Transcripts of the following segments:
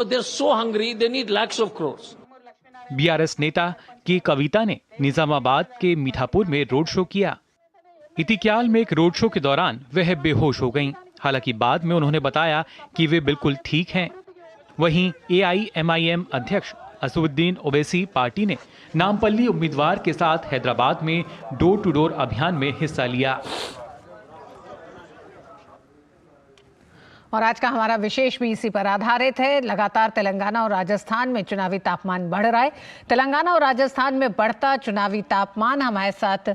They're so hungry, they need lakhs of crores. BRS नेता के कविता ने निजामाबाद के मीठापुर में रोड शो किया। इतिक्याल में एक रोड शो के दौरान वह बेहोश हो गईं। हालांकि बाद में उन्होंने बताया कि वे बिल्कुल ठीक हैं। वहीं एआईएमआईएम अध्यक्ष असदुद्दीन ओवैसी पार्टी ने नामपल्ली उम्मीदवार के साथ हैदराबाद में डोर टू डोर अभियान में हिस्सा लिया। और आज का हमारा विशेष भी इसी पर आधारित है। लगातार तेलंगाना और राजस्थान में चुनावी तापमान बढ़ रहा है। तेलंगाना और राजस्थान में बढ़ता चुनावी तापमान, हमारे साथ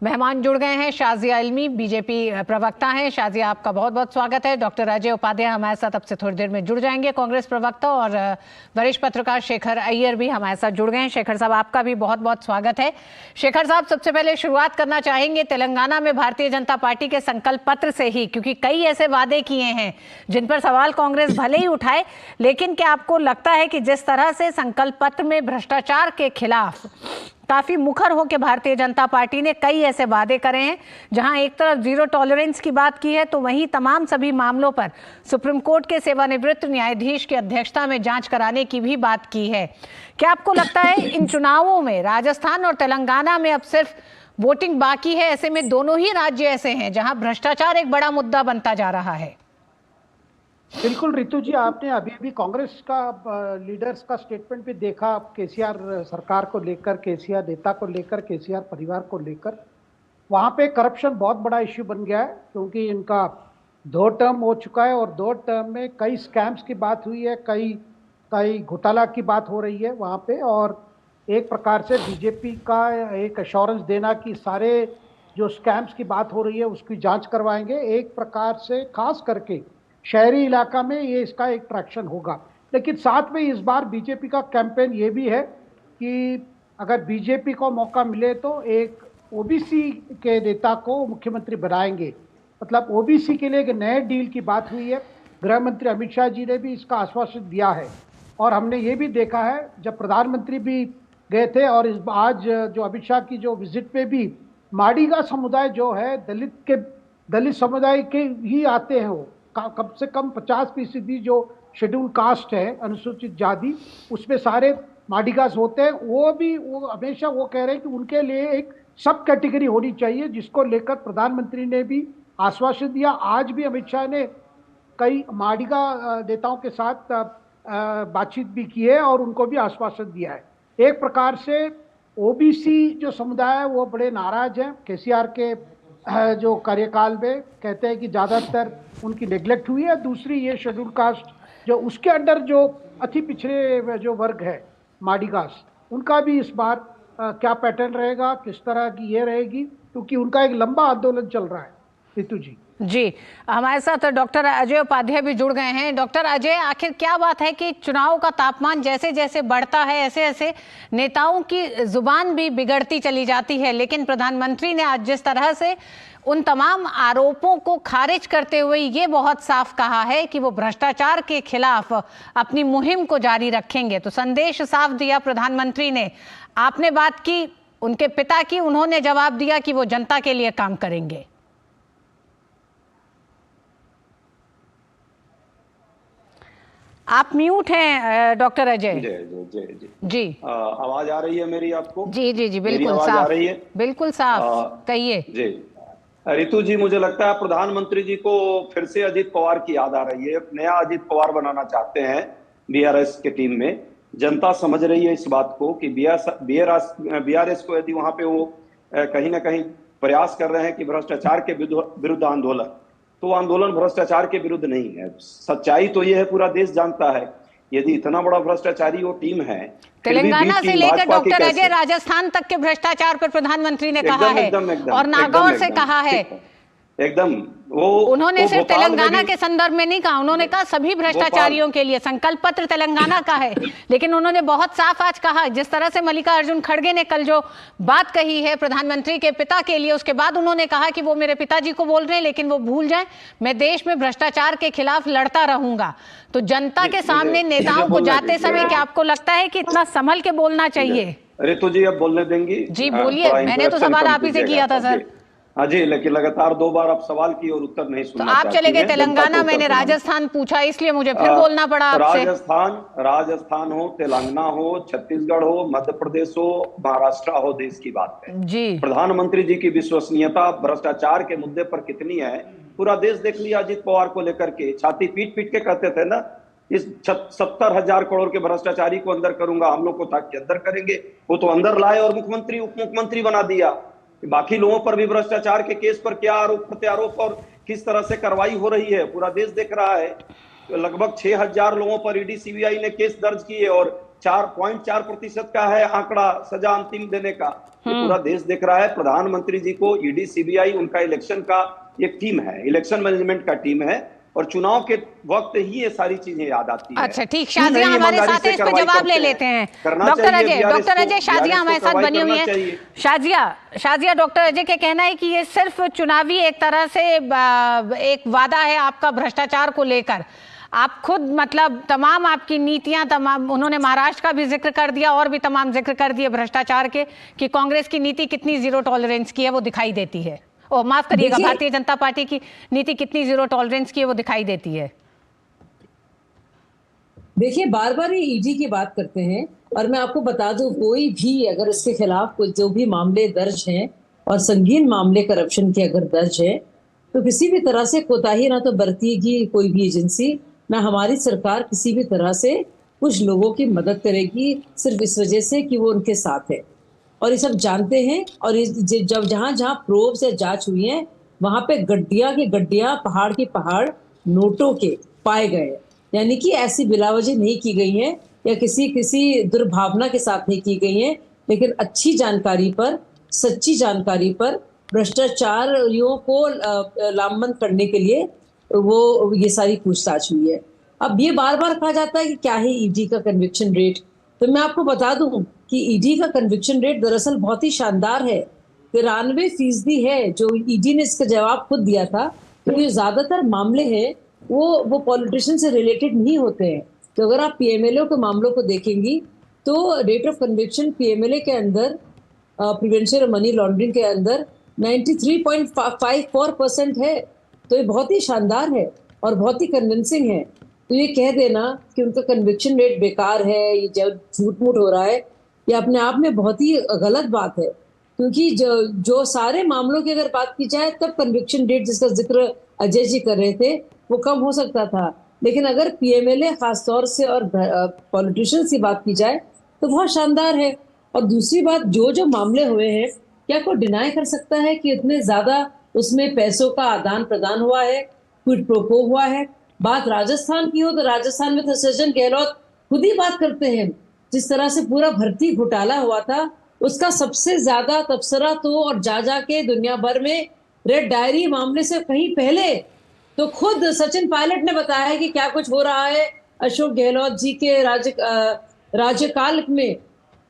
मेहमान जुड़ गए हैं। शाजिया इल्मी बीजेपी प्रवक्ता हैं। शाजिया, आपका बहुत बहुत स्वागत है। डॉक्टर अजय उपाध्याय हमारे साथ अब से थोड़ी देर में जुड़ जाएंगे, कांग्रेस प्रवक्ता, और वरिष्ठ पत्रकार शेखर अय्यर भी हमारे साथ जुड़ गए हैं। शेखर साहब, आपका भी बहुत बहुत स्वागत है। शेखर साहब, सबसे पहले शुरुआत करना चाहेंगे तेलंगाना में भारतीय जनता पार्टी के संकल्प पत्र से ही, क्योंकि कई ऐसे वादे किए हैं जिन पर सवाल कांग्रेस भले ही उठाए, लेकिन क्या आपको लगता है कि जिस तरह से संकल्प पत्र में भ्रष्टाचार के खिलाफ काफी मुखर होकर भारतीय जनता पार्टी ने कई ऐसे वादे करे हैं, जहां एक तरफ जीरो टॉलरेंस की बात की है, तो वहीं तमाम सभी मामलों पर सुप्रीम कोर्ट के सेवानिवृत्त न्यायाधीश की अध्यक्षता में जांच कराने की भी बात की है। क्या आपको लगता है इन चुनावों में राजस्थान और तेलंगाना में अब सिर्फ वोटिंग बाकी है? ऐसे में दोनों ही राज्य ऐसे हैं जहां भ्रष्टाचार एक बड़ा मुद्दा बनता जा रहा है। बिल्कुल रितु जी, आपने अभी अभी कांग्रेस का लीडर्स का स्टेटमेंट भी देखा, केसीआर सरकार को लेकर, केसीआर नेता को लेकर, केसीआर परिवार को लेकर। वहाँ पे करप्शन बहुत बड़ा इश्यू बन गया है, क्योंकि इनका 2 टर्म हो चुका है और 2 टर्म में कई स्कैम्स की बात हुई है, कई घोटाला की बात हो रही है वहाँ पे। और एक प्रकार से बीजेपी का एक एश्योरेंस देना कि सारे जो स्कैम्स की बात हो रही है उसकी जाँच करवाएंगे, एक प्रकार से खास करके शहरी इलाका में ये इसका एक ट्रैक्शन होगा। लेकिन साथ में इस बार बीजेपी का कैंपेन ये भी है कि अगर बीजेपी को मौका मिले तो एक ओबीसी के नेता को मुख्यमंत्री बनाएंगे। मतलब ओबीसी के लिए एक नए डील की बात हुई है। गृह मंत्री अमित शाह जी ने भी इसका आश्वासन दिया है, और हमने ये भी देखा है जब प्रधानमंत्री भी गए थे, और आज जो अमित शाह की जो विजिट पे भी माडीगा समुदाय जो है, दलित समुदाय के ही आते हैं, वो कम से कम 50% जो शेड्यूल कास्ट है, अनुसूचित जाति, उसमें सारे माडिगास होते हैं। वो हमेशा वो कह रहे हैं कि उनके लिए एक सब कैटेगरी होनी चाहिए, जिसको लेकर प्रधानमंत्री ने भी आश्वासन दिया। आज भी अमित शाह ने कई माडिगा नेताओं के साथ बातचीत भी की है और उनको भी आश्वासन दिया है। एक प्रकार से ओबीसी जो समुदाय है वो बड़े नाराज हैं केसीआर के जो कार्यकाल में, कहते हैं कि ज़्यादातर उनकी नेग्लेक्ट हुई है। दूसरी ये शेड्यूल कास्ट जो उसके अंडर जो अति पिछड़े जो वर्ग है माडिगास, उनका भी इस बार क्या पैटर्न रहेगा, किस तरह की ये रहेगी, क्योंकि उनका एक लंबा आंदोलन चल रहा है। रितु जी हमारे साथ डॉक्टर अजय उपाध्याय भी जुड़ गए हैं। डॉक्टर अजय, आखिर क्या बात है कि चुनाव का तापमान जैसे जैसे बढ़ता है ऐसे ऐसे नेताओं की जुबान भी बिगड़ती चली जाती है, लेकिन प्रधानमंत्री ने आज जिस तरह से उन तमाम आरोपों को खारिज करते हुए ये बहुत साफ कहा है कि वो भ्रष्टाचार के खिलाफ अपनी मुहिम को जारी रखेंगे, तो संदेश साफ दिया प्रधानमंत्री ने। आपने बात की उनके पिता की, उन्होंने जवाब दिया कि वो जनता के लिए काम करेंगे। आप म्यूट हैं डॉक्टर अजय। जी आवाज आ रही है मेरी आपको? जी बिल्कुल साफ आ रही है, बिल्कुल साफ, कहिए जी। रितु जी, मुझे लगता है प्रधानमंत्री जी को फिर से अजीत पवार की याद आ रही है। नया अजीत पवार बनाना चाहते हैं बीआरएस के टीम में। जनता समझ रही है इस बात को कि बीआरएस को यदि वहां पे वो कहीं ना कहीं प्रयास कर रहे हैं कि भ्रष्टाचार के विरुद्ध आंदोलन, तो वो आंदोलन भ्रष्टाचार के विरुद्ध नहीं है। सच्चाई तो ये है, पूरा देश जानता है, यदि इतना बड़ा भ्रष्टाचारी वो टीम है। तेलंगाना से लेकर डॉक्टर अजय राजस्थान तक के भ्रष्टाचार पर प्रधानमंत्री ने कहा है, और नागौर से कहा है एकदम। वो उन्होंने सिर्फ तेलंगाना के संदर्भ में नहीं कहा, उन्होंने कहा सभी भ्रष्टाचारियों के लिए। संकल्प पत्र तेलंगाना का है, लेकिन उन्होंने बहुत साफ आज कहा, जिस तरह से मल्लिकार्जुन खड़गे ने कल जो बात कही है प्रधानमंत्री के पिता के लिए, उसके बाद उन्होंने कहा कि वो मेरे पिताजी को बोल रहे हैं, लेकिन वो भूल जाएं, मैं देश में भ्रष्टाचार के खिलाफ लड़ता रहूंगा। तो जनता के सामने नेताओं को जाते समय क्या आपको लगता है कि इतना संभल के बोलना चाहिए? रितु जी, अब बोलने देंगी? जी बोलिए, मैंने तो सवाल आप ही से किया था सर। हाँ जी, लेकिन लगातार 2 बार आप सवाल की और उत्तर नहीं तो सुनना आप चाहती चले गए हैं। जनता तेलंगाना, को मैंने उत्तर सुनाना। राजस्थान पूछा, इसलिए मुझे फिर बोलना पड़ा आपसे। राजस्थान हो, तेलंगाना हो, छत्तीसगढ़ हो, मध्य प्रदेश हो, महाराष्ट्र हो, देश की बात है। जी प्रधानमंत्री जी की विश्वसनीयता भ्रष्टाचार के मुद्दे पर कितनी है, पूरा देश देख लिया। अजित पवार को लेकर के छाती पीट पीट के कहते थे ना, इस 70,000 करोड़ के भ्रष्टाचारी को अंदर करूंगा, हम लोग को ताकि अंदर करेंगे। वो तो अंदर लाए और मुख्यमंत्री उप मुख्यमंत्री बना दिया। बाकी लोगों पर भी भ्रष्टाचार के केस पर क्या आरोप प्रत्यारोप और किस तरह से कार्रवाई हो रही है, पूरा देश देख रहा है। तो लगभग 6,000 लोगों पर ईडी सीबीआई ने केस दर्ज किए और 4.4% का है आंकड़ा सजा अंतिम देने का। ये पूरा देश देख रहा है। प्रधानमंत्री जी को ईडी सीबीआई उनका इलेक्शन का एक टीम है, इलेक्शन मैनेजमेंट का टीम है, और चुनाव के वक्त ही ये सारी चीजें याद आती है। अच्छा ठीक, शाजिया हमारे साथ है, इस पर जवाब ले लेते हैं। डॉक्टर अजय, शाजिया हमारे साथ बनी हुई है। शाजिया, डॉक्टर अजय के कहना है कि ये सिर्फ चुनावी एक तरह से एक वादा है आपका भ्रष्टाचार को लेकर। आप खुद मतलब तमाम आपकी नीतियां, तमाम उन्होंने महाराष्ट्र का भी जिक्र कर दिया और भी तमाम जिक्र कर दिए भ्रष्टाचार के, कि कांग्रेस की नीति कितनी जीरो टॉलरेंस की है वो दिखाई देती है। ओ माफ करिएगा, भारतीय जनता पार्टी की नीति कितनी जीरो टॉलरेंस की है वो दिखाई देती है। देखिए, बार बार ये ईडी की बात करते हैं, और मैं आपको बता दूं, कोई भी अगर इसके खिलाफ कोई जो भी मामले दर्ज हैं और संगीन मामले करप्शन के अगर दर्ज है, तो किसी भी तरह से कोताही ना तो बरतेगी कोई भी एजेंसी, ना हमारी सरकार किसी भी तरह से कुछ लोगों की मदद करेगी, सिर्फ इस वजह से कि वो उनके साथ है। और ये सब जानते हैं। और जब जहां जहां प्रोब से जांच हुई है, वहां पे गड्डियां की गड्डियां, पहाड़ की पहाड़ नोटों के पाए गए। यानी कि ऐसी बिलावजह नहीं की गई है या किसी दुर्भावना के साथ नहीं की गई है, लेकिन अच्छी जानकारी पर, सच्ची जानकारी पर भ्रष्टाचारियों को लामबंद करने के लिए वो ये सारी पूछताछ हुई है। अब ये बार बार कहा जाता है कि क्या है ईडी का कन्विक्शन रेट, तो मैं आपको बता दूं कि ईडी का कन्विक्शन रेट दरअसल बहुत ही शानदार है, 93% है, जो ईडी ने इसका जवाब खुद दिया था। क्योंकि ज्यादातर मामले हैं वो पॉलिटिशियन से रिलेटेड नहीं होते हैं। तो अगर आप पीएमएलए के मामलों को देखेंगी तो रेट ऑफ कन्विक्शन पीएमएलए के अंदर, प्रिवेंशन ऑफ मनी लॉन्ड्रिंग के अंदर 93.54% है। तो ये बहुत ही शानदार है और बहुत ही कन्विंसिंग है। तो ये कह देना कि उनका कन्विक्शन रेट बेकार है, ये जब झूठ मूठ हो रहा है, ये अपने आप में बहुत ही गलत बात है। क्योंकि जो सारे मामलों की अगर बात की जाए, तब कन्विक्शन रेट जिसका जिक्र अजय जी कर रहे थे वो कम हो सकता था। लेकिन अगर पीएमएलए खासतौर से और पॉलिटिशियंस की बात की जाए तो बहुत शानदार है। और दूसरी बात, जो मामले हुए हैं, क्या कोई डिनाई कर सकता है कि इतने ज्यादा उसमें पैसों का आदान प्रदान हुआ है, क्विड प्रो क्वो हुआ है। बात राजस्थान की हो तो राजस्थान में तो सचिन गहलोत खुद ही बात करते हैं, जिस तरह से पूरा भर्ती घोटाला हुआ था, उसका सबसे ज्यादा तबसरा तो और जा के दुनिया भर में रेड डायरी मामले से कहीं पहले तो खुद सचिन पायलट ने बताया है कि क्या कुछ हो रहा है अशोक गहलोत जी के राज्यकाल में।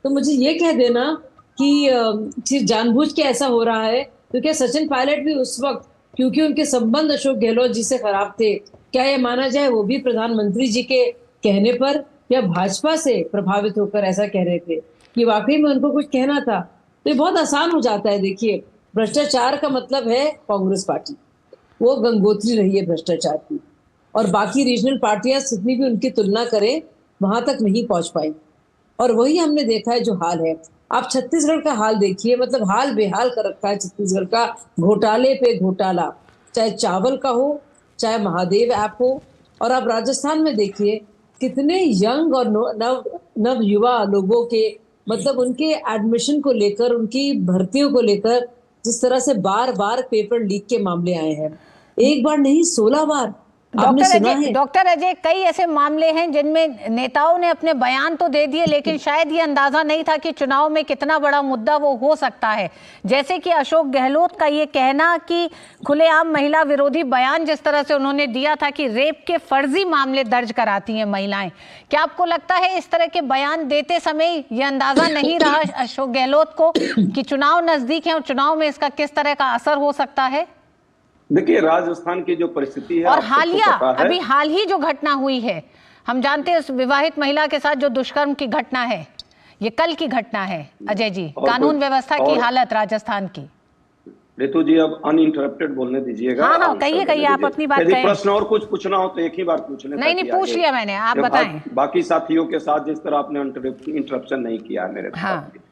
तो मुझे ये कह देना कि जानबूझ के ऐसा हो रहा है, क्योंकि सचिन पायलट भी उस वक्त, क्योंकि उनके संबंध अशोक गहलोत जी से खराब थे, क्या ये माना जाए वो भी प्रधानमंत्री जी के कहने पर या भाजपा से प्रभावित होकर ऐसा कह रहे थे कि वाकई में उनको कुछ कहना था। तो ये बहुत आसान हो जाता है। देखिए, भ्रष्टाचार का मतलब है कांग्रेस पार्टी, वो गंगोत्री रही है भ्रष्टाचार की, और बाकी रीजनल पार्टियां जितनी भी उनकी तुलना करें वहां तक नहीं पहुंच पाई। और वही हमने देखा है जो हाल है। आप छत्तीसगढ़ का हाल देखिए, मतलब हाल बेहाल कर रखा है छत्तीसगढ़ का, घोटाले पे घोटाला, चाहे चावल का हो, चाहे महादेव ऐप हो। और आप राजस्थान में देखिए कितने यंग और नव युवा लोगों के, मतलब उनके एडमिशन को लेकर, उनकी भर्तियों को लेकर जिस तरह से बार बार पेपर लीक के मामले आए हैं, एक बार नहीं 16 बार। डॉक्टर अजय, कई ऐसे मामले हैं जिनमें नेताओं ने अपने बयान तो दे दिए, लेकिन शायद ये अंदाजा नहीं था कि चुनाव में कितना बड़ा मुद्दा वो हो सकता है। जैसे कि अशोक गहलोत का ये कहना कि खुलेआम महिला विरोधी बयान जिस तरह से उन्होंने दिया था कि रेप के फर्जी मामले दर्ज कराती हैं महिलाएं। क्या आपको लगता है इस तरह के बयान देते समय ये अंदाजा नहीं रहा अशोक गहलोत को कि चुनाव नजदीक है और चुनाव में इसका किस तरह का असर हो सकता है? देखिए, राजस्थान की जो परिस्थिति है, और अभी हाल ही जो घटना हुई है, हम जानते हैं उस विवाहित महिला के साथ जो दुष्कर्म की घटना है, ये कल की घटना है अजय जी, कानून व्यवस्था की हालत राजस्थान की। ऋतु जी अब अनइंटरप्टेड बोलने दीजिएगा। हाँ, आंसर कहिए, देने आप दीजिए। अपनी बात यदि कहें। प्रश्न और कुछ पूछना हो तो एक ही बार पूछने नहीं, ताकि पूछ आगे- लिया मैंने, आप जब बताएं। बाकी साथियों के साथ जिस तरह आपने इंटरप्शन नहीं किया है मेरे हाँ। साथ।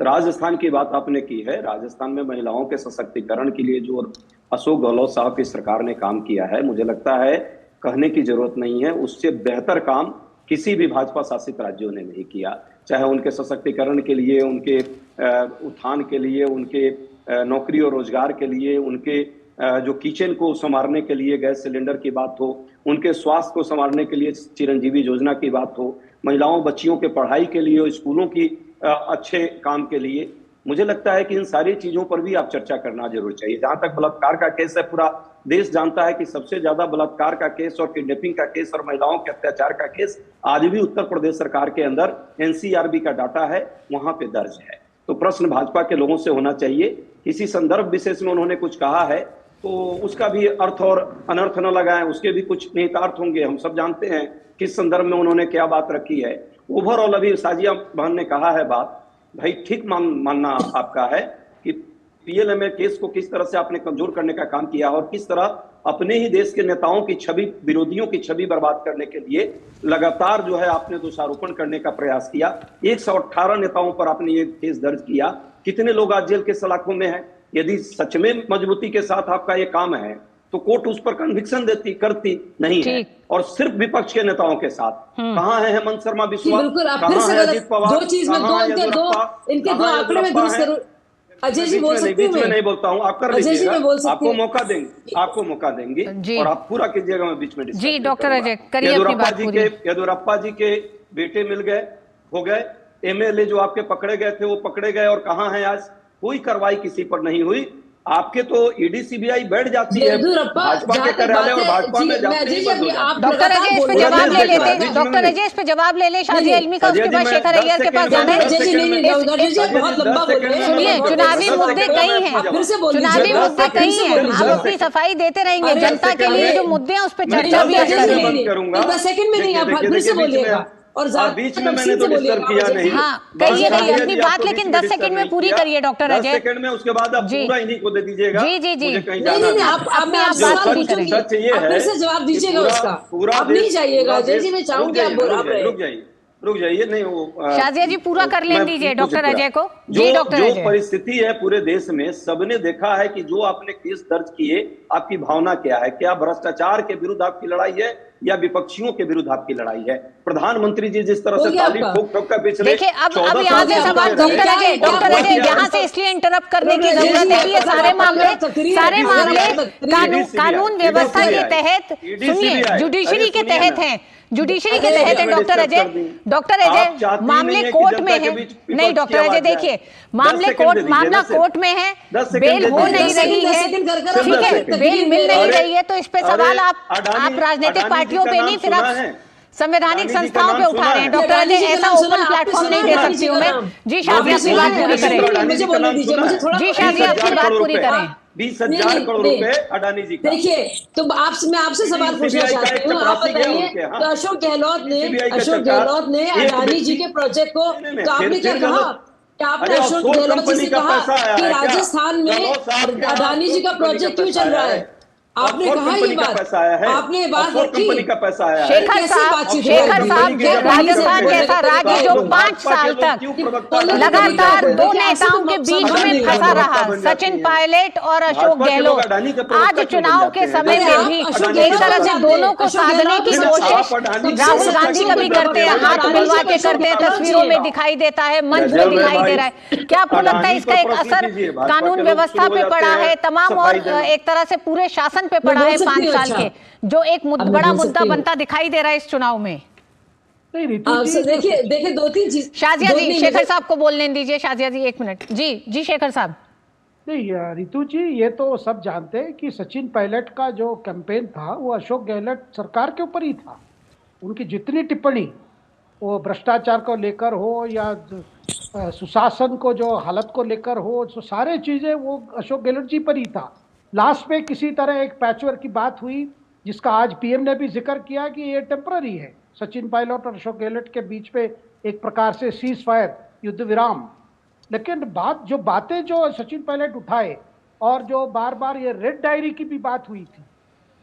राजस्थान की बात आपने की है। राजस्थान में महिलाओं के सशक्तिकरण के लिए जो अशोक गहलोत साहब की सरकार ने काम किया है, मुझे लगता है कहने की जरूरत नहीं है। उससे बेहतर काम किसी भी भाजपा शासित राज्यों ने नहीं किया। चाहे उनके सशक्तिकरण के लिए, उनके उत्थान के लिए, उनके नौकरी और रोजगार के लिए, उनके जो किचन को संवारने के लिए गैस सिलेंडर की बात हो, उनके स्वास्थ्य को संवारने के लिए चिरंजीवी योजना की बात हो, महिलाओं बच्चियों के पढ़ाई के लिए, स्कूलों की अच्छे काम के लिए, मुझे लगता है कि इन सारी चीजों पर भी आप चर्चा करना जरूर चाहिए। जहां तक बलात्कार का केस है, पूरा देश जानता है कि सबसे ज्यादा बलात्कार का केस और किडनैपिंग का केस और महिलाओं के अत्याचार का केस आज भी उत्तर प्रदेश सरकार के अंदर एनसीआरबी का डाटा है, वहां पे दर्ज है। तो प्रश्न भाजपा के लोगों से होना चाहिए, किसी संदर्भ विशेष में उन्होंने कुछ कहा है तो उसका भी अर्थ और अनर्थ न लगाएं, उसके भी कुछ निहितार्थ होंगे। हम सब जानते हैं किस संदर्भ में उन्होंने क्या बात रखी है। ओवरऑल अभी साजिया बहन ने कहा है बात, भाई ठीक मानना आपका है कि पीएलएमए केस को किस तरह से आपने कमजोर करने का काम किया और किस तरह अपने ही देश के नेताओं की छवि, विरोधियों की छवि बर्बाद करने के लिए लगातार जो है आपने दोषारोपण करने का प्रयास किया। 118 नेताओं पर आपने ये केस दर्ज किया। कितने लोग आज जेल के सलाखों में हैं? यदि सच में मजबूती के साथ आपका ये काम है तो कोर्ट उस पर कन्विक्शन देती, करती नहीं है। और सिर्फ विपक्ष के नेताओं के साथ कहां है हेमंत शर्मा बिस्वा, बिल्कुल, आप फिर कहां से है अजित पवार, दो चीज में कहां है इनके दो आंकड़े में दुरुस्त करूं। अजय जी बोल सकते हैं? बीच में नहीं बोलता हूं, आप कर अजय जी लीजिएगा, मैं बोल सकती आपको हूँ? मौका देंगे, आपको मौका देंगे और आप पूरा कीजिएगा, मैं बीच में डिस्कस जी, नहीं डॉक्टर करूंगा। अजय, करिए अपनी बात पूरी। येदियुरप्पा जी के बेटे मिल गए, हो गए। एमएलए जो आपके पकड़े गए थे वो पकड़े गए और कहां है आज? कोई कार्रवाई किसी पर नहीं हुई। आपके तो ईडी सीबीआई बैठ जाती है भाजपा के कार्यालय और भाजपा में जाते ही बंद हो जाती है। डॉक्टर अजय इस पे जवाब ले लेते हैं, डॉक्टर अजय इस पे जवाब ले ले, शाजिया इल्मी का, उसके बाद शेखर अय्यर के पास जाना है। सुनिए, चुनावी मुद्दे कई हैं, चुनावी मुद्दे कई हैं, आप अपनी सफाई देते रहेंगे, जनता के लिए जो मुद्दे हैं उस पर चर्चा भी करेंगे। 10 सेकंड में नहीं, आप फिर से बोलिएगा और बीच में मैंने तो डिस्टर्ब किया नहीं। हाँ, कहिए अपनी बात, लेकिन 10 सेकंड में पूरी करिए डॉक्टर अजय। 10 सेकंड में, उसके बाद आप पूरा इन्हीं को दे दीजिएगा। जी जी जी, मुझे कहीं नहीं जाना नहीं, आप बात पूरी करें। सच ये है, फिर से जवाब दीजिएगा उसका, आप नहीं जाइएगा अजय जी, मैं चाहूंगी आप रुक जाइए। नहीं, वो शाजिया जी पूरा कर लेने दीजिए डॉक्टर अजय को। जी डॉक्टर जो अजय, परिस्थिति है पूरे देश में, सबने देखा है कि जो आपने केस दर्ज किए, आपकी भावना क्या है? क्या भ्रष्टाचार के विरुद्ध आपकी लड़ाई है या विपक्षियों के विरुद्ध आपकी लड़ाई है? प्रधानमंत्री जी जिस तरह से ताली ठोक ठोक कर पिछले, देखिए अब यहाँ से सवाल डॉक्टर अजय यहाँ से इसलिए इंटरप्ट करने की जरूरत है कि ये सारे मामले कानून व्यवस्था के तहत, सुनिए, जुडिशरी के तहत हैं, जुडिशरी के तहत है डॉक्टर अजय, मामले कोर्ट में है। नहीं डॉक्टर अजय, देखिए मामला कोर्ट में है, बेल हो नहीं रही है, ठीक है, बेल मिल नहीं रही है, तो इस पे सवाल आप राजनीतिक पार्टियों पे नहीं, फिर आप संवैधानिक संस्थाओं पे उठा रहे हैं। डॉक्टर अजय, ऐसा ओपन प्लेटफॉर्म नहीं दे सकती हूँ मैं। जी शाजिया, अपनी बात पूरी करें। जी शाजिया, अपनी बात पूरी करें। 20,000 करोड़ रुपए अडानी जी का। देखिए, तो मैं आपसे सवाल पूछना चाहती हूँ, आप बताइए, तो अशोक गहलोत ने अडानी जी के प्रोजेक्ट को, तो आपने क्या कहा? क्या आपने अशोक गहलोत जी से कहा कि राजस्थान में अडानी जी का प्रोजेक्ट क्यों चल रहा है? आपने कहा ये बात, आपने ये बात रखी। कंपनी का पैसा आया है। शेखर साहब, राजस्थान जैसा राज्य जो 5 साल तक लगातार 2 नेताओं के बीच में फंसा रहा, सचिन पायलट और अशोक गहलोत, आज चुनाव के समय में भी एक तरह से दोनों को साधने की कोशिश राहुल गांधी कभी करते हैं, हाथ मिलवा के करते हैं, तस्वीरों में दिखाई देता है, मंच में दिखाई दे रहा है। क्या आपको लगता है इसका एक असर कानून व्यवस्था पे पड़ा है, तमाम, और एक तरह से पूरे शासन पे पड़ा है 5 साल के, जो एक बड़ा मुद्दा बनता दिखाई दे रहा है इस चुनाव में? देखिए 2-3 चीज। शाजिया जी, शेखर साहब को बोलने दीजिए। शाजिया जी 1 मिनट। जी शेखर साहब। नहीं रितु जी, ये तो सब जानते हैं कि सचिन पायलट का जो कैंपेन था वो अशोक गहलोत सरकार के ऊपर ही था। उनकी जितनी टिप्पणी, वो भ्रष्टाचार को लेकर हो या सुशासन को जो हालत को लेकर हो, तो सारे चीजें वो अशोक गहलोत जी पर ही था। लास्ट में किसी तरह एक पैचवर्क की बात हुई, जिसका आज पीएम ने भी जिक्र किया कि ये टेम्पररी है। सचिन पायलट और अशोक गहलोत के बीच पे एक प्रकार से सीज फायर, युद्ध विराम, लेकिन जो बातें जो सचिन पायलट उठाए और जो बार बार ये रेड डायरी की भी बात हुई थी,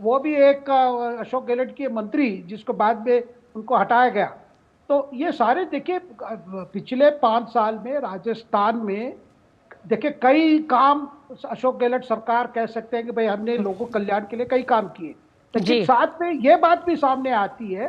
वो भी एक अशोक गहलोत के मंत्री जिसको बाद में उनको हटाया गया। तो ये सारे देखिए पिछले 5 साल में राजस्थान में देखिए कई काम अशोक गहलोत सरकार कह सकते हैं कि भाई हमने लोगों कल्याण के लिए कई काम किए, लेकिन साथ में ये बात भी सामने आती है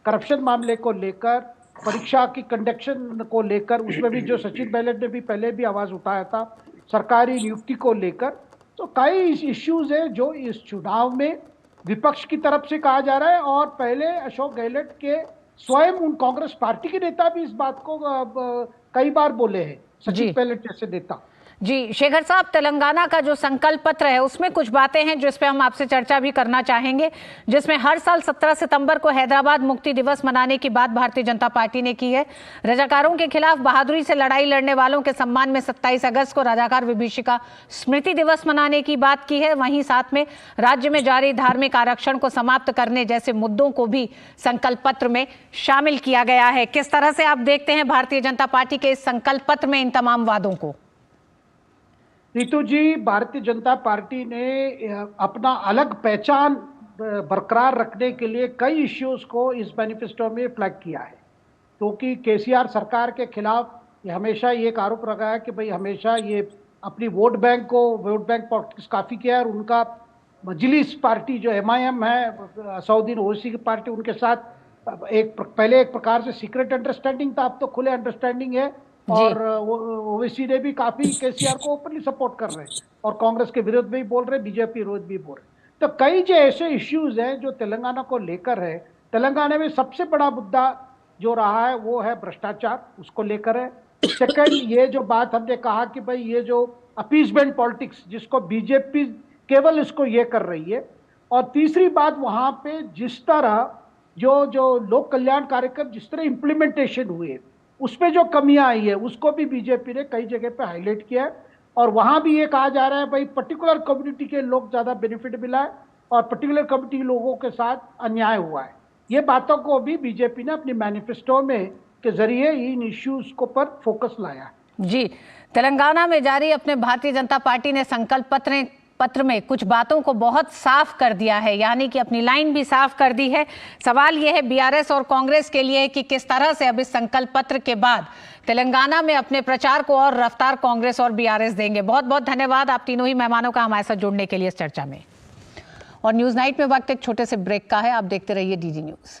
करप्शन मामले को लेकर, परीक्षा की कंडक्शन को लेकर, उसमें भी जो सचिन पायलट ने भी पहले भी आवाज उठाया था सरकारी नियुक्ति को लेकर। तो कई इश्यूज है जो इस चुनाव में विपक्ष की तरफ से कहा जा रहा है, और पहले अशोक गहलोत के स्वयं उन कांग्रेस पार्टी के नेता भी इस बात को कई बार बोले हैं, सचिन पायलट जैसे नेता। जी शेखर साहब, तेलंगाना का जो संकल्प पत्र है उसमें कुछ बातें हैं जिस पे हम आपसे चर्चा भी करना चाहेंगे, जिसमें हर साल 17 सितंबर को हैदराबाद मुक्ति दिवस मनाने की बात भारतीय जनता पार्टी ने की है। रजाकारों के खिलाफ बहादुरी से लड़ाई लड़ने वालों के सम्मान में 27 अगस्त को रजाकार विभीषिका स्मृति दिवस मनाने की बात की है। वहीं साथ में राज्य में जारी धार्मिक आरक्षण को समाप्त करने जैसे मुद्दों को भी संकल्प पत्र में शामिल किया गया है। किस तरह से आप देखते हैं भारतीय जनता पार्टी के इस संकल्प पत्र में इन तमाम वादों को? रितु जी, भारतीय जनता पार्टी ने अपना अलग पहचान बरकरार रखने के लिए कई इश्यूज को इस मैनिफेस्टो में फ्लैग किया है, क्योंकि केसीआर सरकार के खिलाफ ये हमेशा ये एक आरोप रखा है कि भाई हमेशा ये अपनी वोट बैंक पॉलिटिक्स काफ़ी किया है, और उनका मजलिस पार्टी जो MIM है, असदुद्दीन ओवैसी की पार्टी, उनके साथ पहले एक प्रकार से सीक्रेट अंडरस्टैंडिंग था, अब तो खुले अंडरस्टैंडिंग है, और ओवैसी ने भी काफी केसीआर को ओपनली सपोर्ट कर रहे हैं और कांग्रेस के विरोध में भी बोल रहे हैं, बीजेपी विरोध भी बोल रहे हैं। तो कई जो ऐसे इश्यूज हैं जो तेलंगाना को लेकर है। तेलंगाना में सबसे बड़ा मुद्दा जो रहा है वो है भ्रष्टाचार, उसको लेकर है। सेकंड, ये जो बात हमने कहा कि भाई ये जो अपीजमेंट पॉलिटिक्स जिसको बीजेपी केवल इसको ये कर रही है, और तीसरी बात वहां पे जिस तरह जो लोक कल्याण कार्यक्रम जिस तरह इम्प्लीमेंटेशन हुए उसमें जो कमियां आई है उसको भी बीजेपी ने कई जगह पे हाईलाइट किया है, और वहां भी ये कहा जा रहा है भाई पर्टिकुलर कम्युनिटी के लोग ज्यादा बेनिफिट मिला है और पर्टिकुलर कम्युनिटी लोगों के साथ अन्याय हुआ है। ये बातों को भी बीजेपी ने अपनी मैनिफेस्टो में के जरिए इन इश्यूज को पर फोकस लाया है। जी, तेलंगाना में जारी अपने भारतीय जनता पार्टी ने संकल्प पत्र में कुछ बातों को बहुत साफ कर दिया है, यानी कि अपनी लाइन भी साफ कर दी है। सवाल यह है बीआरएस और कांग्रेस के लिए कि किस तरह से अब इस संकल्प पत्र के बाद तेलंगाना में अपने प्रचार को और रफ्तार कांग्रेस और बीआरएस देंगे। बहुत बहुत धन्यवाद आप तीनों ही मेहमानों का हमारे साथ जुड़ने के लिए इस चर्चा में। और न्यूज नाइट में वक्त एक छोटे से ब्रेक का है, आप देखते रहिए DD न्यूज।